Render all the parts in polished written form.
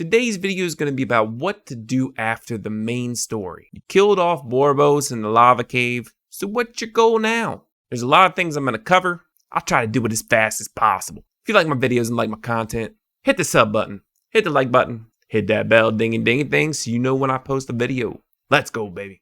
Today's video is going to be about what to do after the main story. You killed off Borbos in the lava cave, so what's your goal now? There's a lot of things I'm going to cover. I'll try to do it as fast as possible. If you like my videos and like my content, hit the sub button, hit the like button, hit that bell ding ding thing so you know when I post a video. Let's go, baby.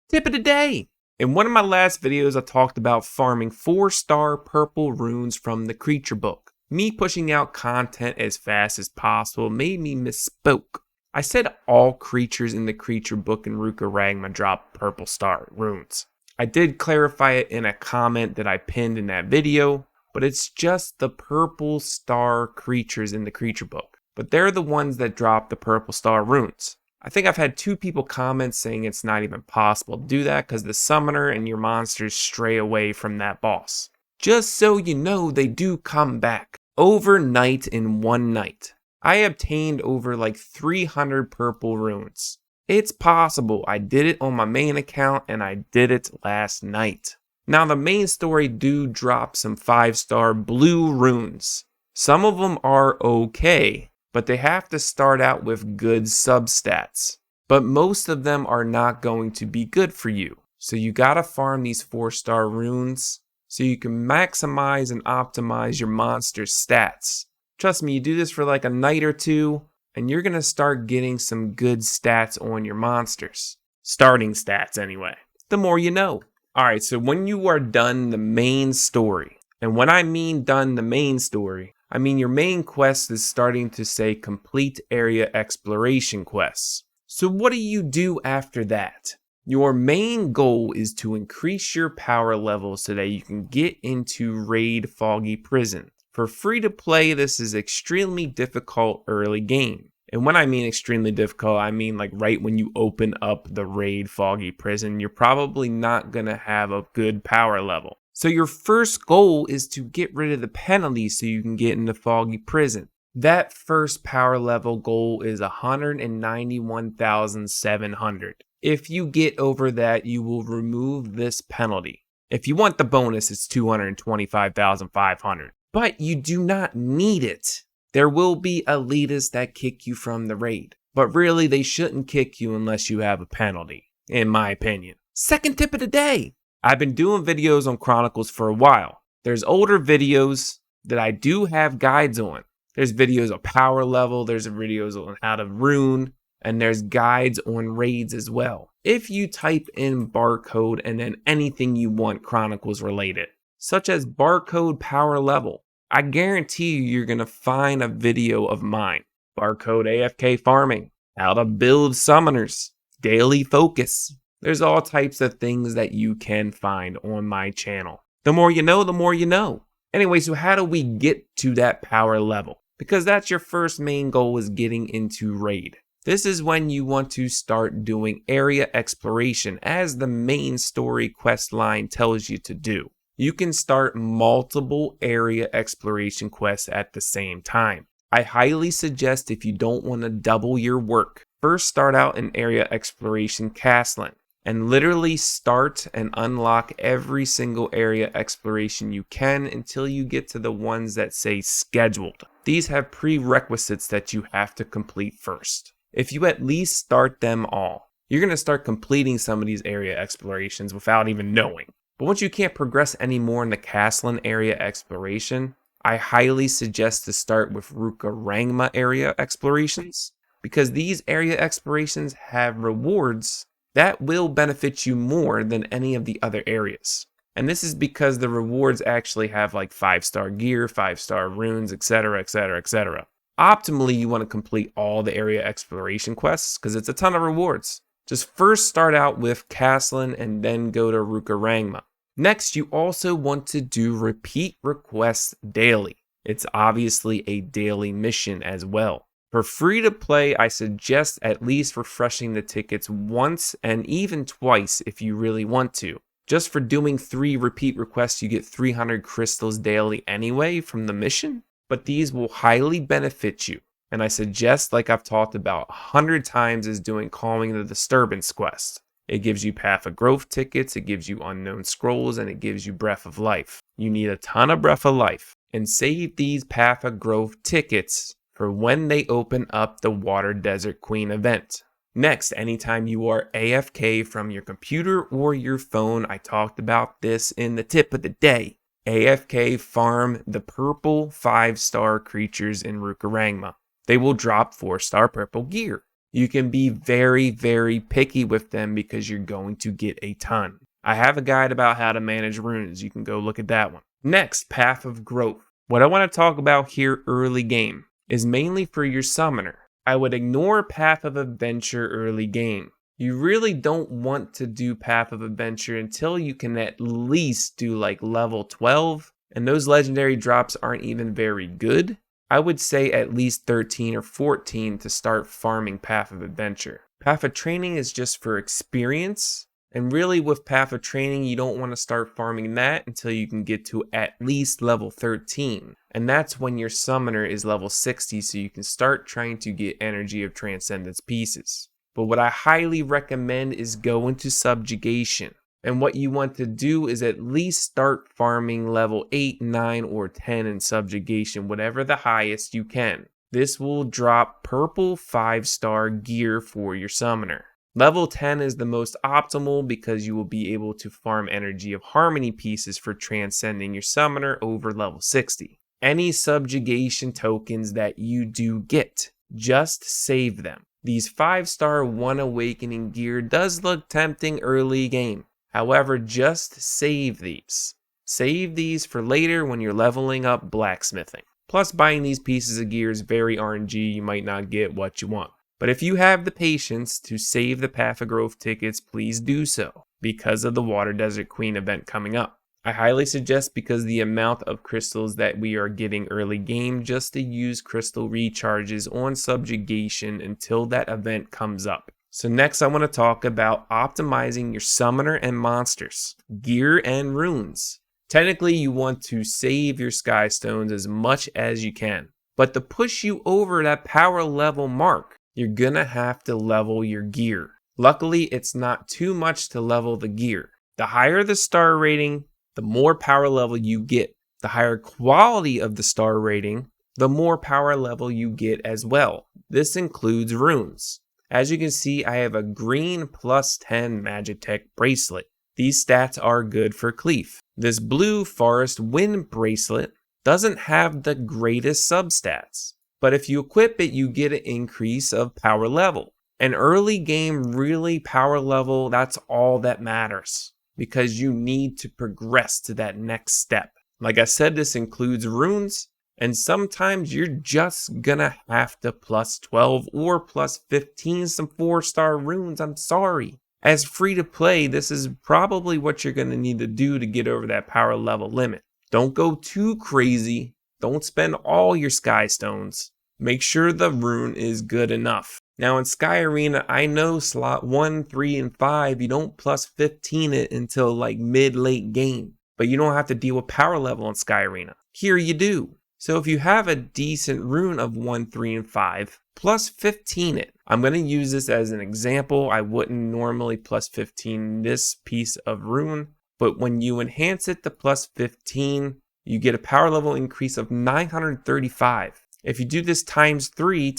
Tip of the day. In one of my last videos, I talked about farming 4-star purple runes from the creature book. Me pushing out content as fast as possible made me misspoke. I said all creatures in the creature book in Rune Rangma drop purple star runes. I did clarify it in a comment that I pinned in that video, but it's just the purple star creatures in the creature book. But they're the ones that drop the purple star runes. I think I've had 2 people comment saying it's not even possible to do that because the summoner and your monsters stray away from that boss. Just so you know, they do come back. Overnight in one night. I obtained over like 300 purple runes. It's possible. I did it on my main account and I did it last night. Now the main story do drop some 5-star blue runes. Some of them are okay, but they have to start out with good substats. But most of them are not going to be good for you. So you gotta farm these 4-star runes so you can maximize and optimize your monster's stats. Trust me, you do this for like a night or 2, and you're gonna start getting some good stats on your monsters. Starting stats anyway. The more you know. Alright, so when you are done the main story, and when I mean done the main story, I mean your main quest is starting to say complete area exploration quests. So what do you do after that? Your main goal is to increase your power level so that you can get into Raid Foggy Prison. For free to play, this is extremely difficult early game. And when I mean extremely difficult, I mean like right when you open up the Raid Foggy Prison, you're probably not gonna have a good power level. So your first goal is to get rid of the penalties so you can get into Foggy Prison. That first power level goal is 191,700. If you get over that, you will remove this penalty. If you want the bonus, it's 225,500. But you do not need it. There will be elitists that kick you from the raid. But really, they shouldn't kick you unless you have a penalty, in my opinion. Second tip of the day. I've been doing videos on Chronicles for a while. There's older videos that I do have guides on. There's videos on power level, there's videos on how to rune, and there's guides on raids as well. If you type in Barcode and then anything you want Chronicles related, such as Barcode power level, I guarantee you're going to find a video of mine. Barcode AFK farming, how to build summoners, daily focus. There's all types of things that you can find on my channel. The more you know, the more you know. Anyway, so how do we get to that power level? Because that's your first main goal, is getting into raid. This is when you want to start doing area exploration as the main story quest line tells you to do. You can start multiple area exploration quests at the same time. I highly suggest, if you don't want to double your work, first start out in area exploration castling and literally start and unlock every single area exploration you can until you get to the ones that say scheduled. These have prerequisites that you have to complete first. If you at least start them all, you're going to start completing some of these area explorations without even knowing. But once you can't progress anymore in the Castling area exploration, I highly suggest to start with Rune Rangma area explorations, because these area explorations have rewards that will benefit you more than any of the other areas. And this is because the rewards actually have like 5-star gear, 5-star runes, etc, etc, etc. Optimally, you want to complete all the area exploration quests because it's a ton of rewards. Just first start out with Castling and then go to Rune Rangma. Next, you also want to do repeat requests daily. It's obviously a daily mission as well. For free to play, I suggest at least refreshing the tickets once and even twice if you really want to. Just for doing 3 repeat requests, you get 300 crystals daily anyway from the mission, but these will highly benefit you. And I suggest, like I've talked about 100 times, is doing Calming the Disturbance quest. It gives you Path of Growth tickets, it gives you Unknown Scrolls, and it gives you Breath of Life. You need a ton of Breath of Life, and save these Path of Growth tickets for when they open up the Water Desert Queen event. Next, anytime you are AFK from your computer or your phone, I talked about this in the tip of the day. AFK farm the purple 5-star creatures in Rukarangma. They will drop 4-star purple gear. You can be very, very picky with them because you're going to get a ton. I have a guide about how to manage runes. You can go look at that one. Next, Path of Growth. What I want to talk about here early game is mainly for your summoner. I would ignore Path of Adventure early game. You really don't want to do Path of Adventure until you can at least do like level 12, and those legendary drops aren't even very good. I would say at least 13 or 14 to start farming Path of Adventure. Path of Training is just for experience, and really with Path of Training you don't want to start farming that until you can get to at least level 13. And that's when your summoner is level 60, so you can start trying to get Energy of Transcendence pieces. But what I highly recommend is go into Subjugation. And what you want to do is at least start farming level 8, 9, or 10 in Subjugation, whatever the highest you can. This will drop purple 5-star gear for your summoner. Level 10 is the most optimal because you will be able to farm Energy of Harmony pieces for transcending your summoner over level 60. Any Subjugation tokens that you do get, just save them. These 5-star 1 Awakening gear does look tempting early game. However, just save these. Save these for later when you're leveling up blacksmithing. Plus, buying these pieces of gear is very RNG, you might not get what you want. But if you have the patience to save the Path of Growth tickets, please do so, because of the Water Desert Queen event coming up. I highly suggest, because the amount of crystals that we are getting early game, just to use crystal recharges on Subjugation until that event comes up. So next I want to talk about optimizing your summoner and monsters, gear and runes. Technically you want to save your sky stones as much as you can, but to push you over that power level mark, you're gonna have to level your gear. Luckily it's not too much to level the gear. The higher the star rating, the more power level you get. The higher quality of the star rating, the more power level you get as well. This includes runes. As you can see, I have a green plus 10 Magitech bracelet. These stats are good for Cleef. This blue Forest Wind bracelet doesn't have the greatest substats, but if you equip it, you get an increase of power level. An early game really power level, that's all that matters, because you need to progress to that next step. Like I said, this includes runes, and sometimes you're just gonna have to plus 12 or plus 15 some 4-star runes. I'm sorry. As free to play, this is probably what you're gonna need to do to get over that power level limit. Don't go too crazy. Don't spend all your sky stones. Make sure the rune is good enough. Now in Sky Arena, I know slot 1, 3, and 5, you don't plus 15 it until like mid-late game. But you don't have to deal with power level in Sky Arena. Here you do. So if you have a decent rune of 1, 3, and 5, plus 15 it. I'm going to use this as an example. I wouldn't normally plus 15 this piece of rune, but when you enhance it to plus 15, you get a power level increase of 935. If you do this times 3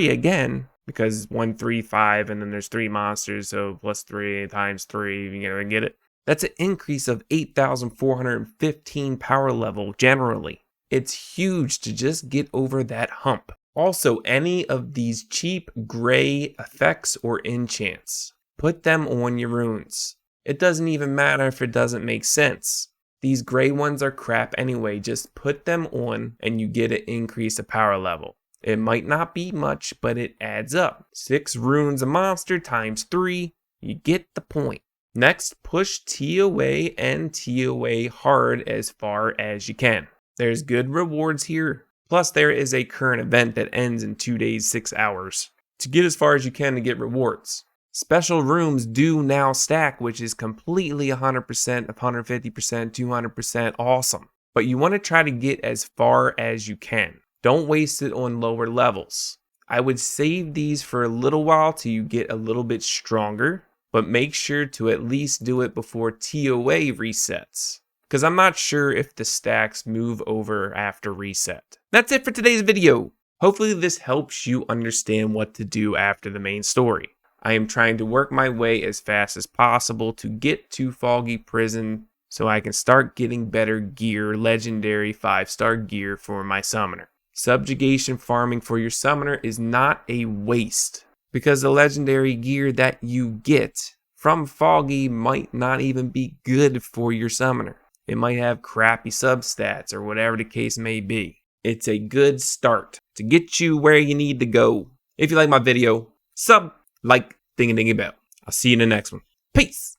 again, because 1, 3, 5, and then there's 3 monsters, so plus 3 times 3, you get it? That's an increase of 8,415 power level generally. It's huge to just get over that hump. Also, any of these cheap gray effects or enchants, put them on your runes. It doesn't even matter if it doesn't make sense. These gray ones are crap anyway, just put them on and you get an increase of power level. It might not be much, but it adds up. 6 runes a monster times 3, you get the point. Next, push TOA and TOA hard as far as you can. There's good rewards here. Plus, there is a current event that ends in 2 days, 6 hours. To get as far as you can to get rewards. Special rooms do now stack, which is completely 100%, 150%, 200% awesome. But you want to try to get as far as you can. Don't waste it on lower levels. I would save these for a little while till you get a little bit stronger. but make sure to at least do it before TOA resets, because I'm not sure if the stacks move over after reset. That's it for today's video. Hopefully this helps you understand what to do after the main story. I am trying to work my way as fast as possible to get to Foggy Prison so I can start getting better gear, legendary 5-star gear for my summoner. Subjugation farming for your summoner is not a waste, because the legendary gear that you get from Foggy might not even be good for your summoner. It might have crappy substats or whatever the case may be. It's a good start to get you where you need to go. If you like my video, like, ding-a-ding-a-bell. I'll see you in the next one. Peace!